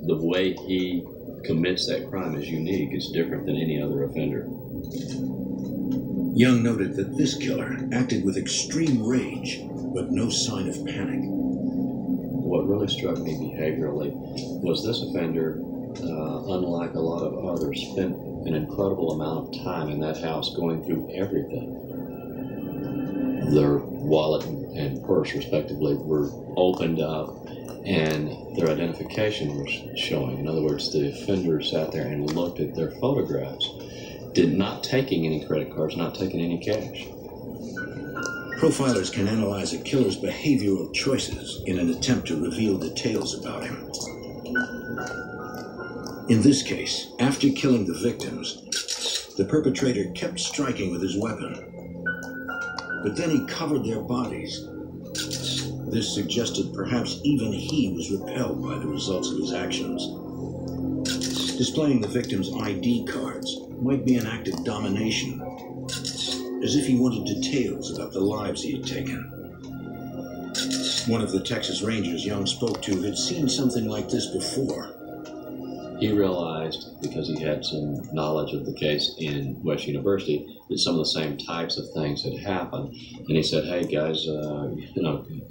the way he commits that crime is unique. It's different than any other offender. Young noted that this killer acted with extreme rage, but no sign of panic. What really struck me behaviorally was this offender, unlike a lot of others, spent an incredible amount of time in that house going through everything. Their wallet and purse, respectively, were opened up, and their identification was showing. In other words, the offender sat there and looked at their photographs, not taking any credit cards, not taking any cash. Profilers can analyze a killer's behavioral choices in an attempt to reveal details about him. In this case, after killing the victims, the perpetrator kept striking with his weapon. But then he covered their bodies. This suggested perhaps even he was repelled by the results of his actions. Displaying the victim's ID cards might be an act of domination, as if he wanted details about the lives he had taken. One of the Texas Rangers Young spoke to had seen something like this before. He realized, because he had some knowledge of the case in West University, that some of the same types of things had happened. And he said, hey guys,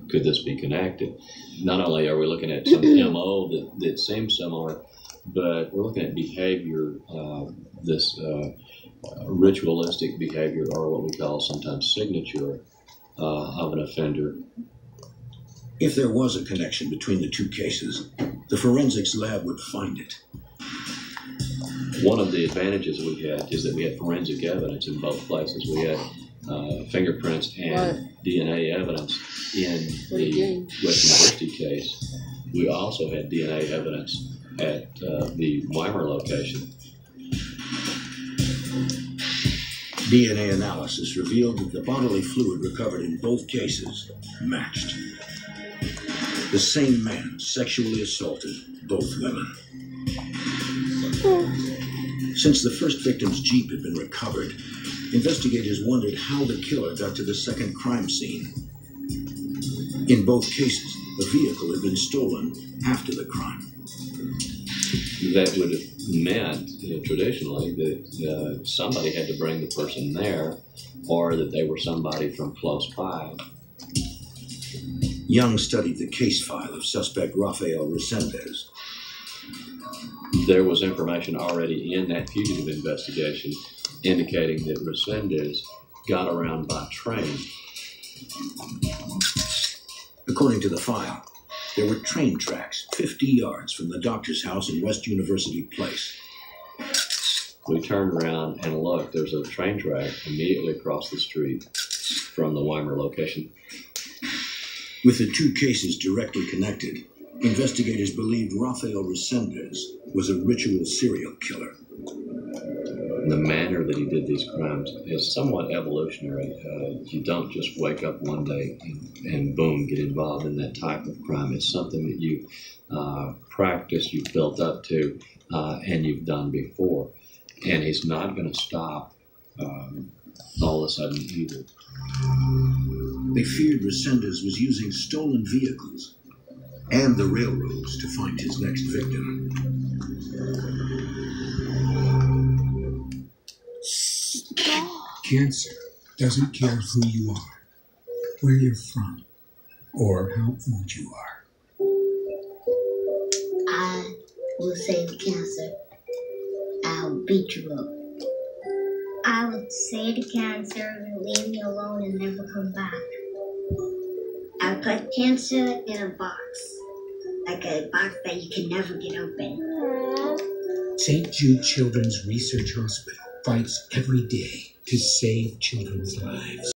could this be connected? Not only are we looking at some MO that seems similar, but we're looking at behavior, this ritualistic behavior, or what we call sometimes signature of an offender. If there was a connection between the two cases, the forensics lab would find it. One of the advantages we had is that we had forensic evidence in both places. We had fingerprints and DNA evidence in the West University case. We also had DNA evidence at the Weimar location. DNA analysis revealed that the bodily fluid recovered in both cases matched. The same man sexually assaulted both women. Since the first victim's Jeep had been recovered, investigators wondered how the killer got to the second crime scene. In both cases, the vehicle had been stolen after the crime. That would have meant, traditionally, that somebody had to bring the person there, or that they were somebody from close by. Young studied the case file of suspect Rafael Resendez. There was information already in that fugitive investigation indicating that Resendez got around by train. According to the file, there were train tracks 50 yards from the doctor's house in West University Place. We turned around and looked. There's a train track immediately across the street from the Weimar location. With the two cases directly connected, investigators believed Rafael Resendez was a ritual serial killer. The manner that he did these crimes is somewhat evolutionary. You don't just wake up one day and boom, get involved in that type of crime. It's something that you practice, you've built up to, and you've done before. And he's not going to stop all of a sudden either. They feared Resendez was using stolen vehicles and the railroads to find his next victim. Cancer doesn't care who you are, where you're from, or how old you are. I will save cancer. I'll beat you up. I would say to cancer, leave me alone and never come back. I put cancer in a box, like a box that you can never get open. St. Jude Children's Research Hospital fights every day to save children's lives.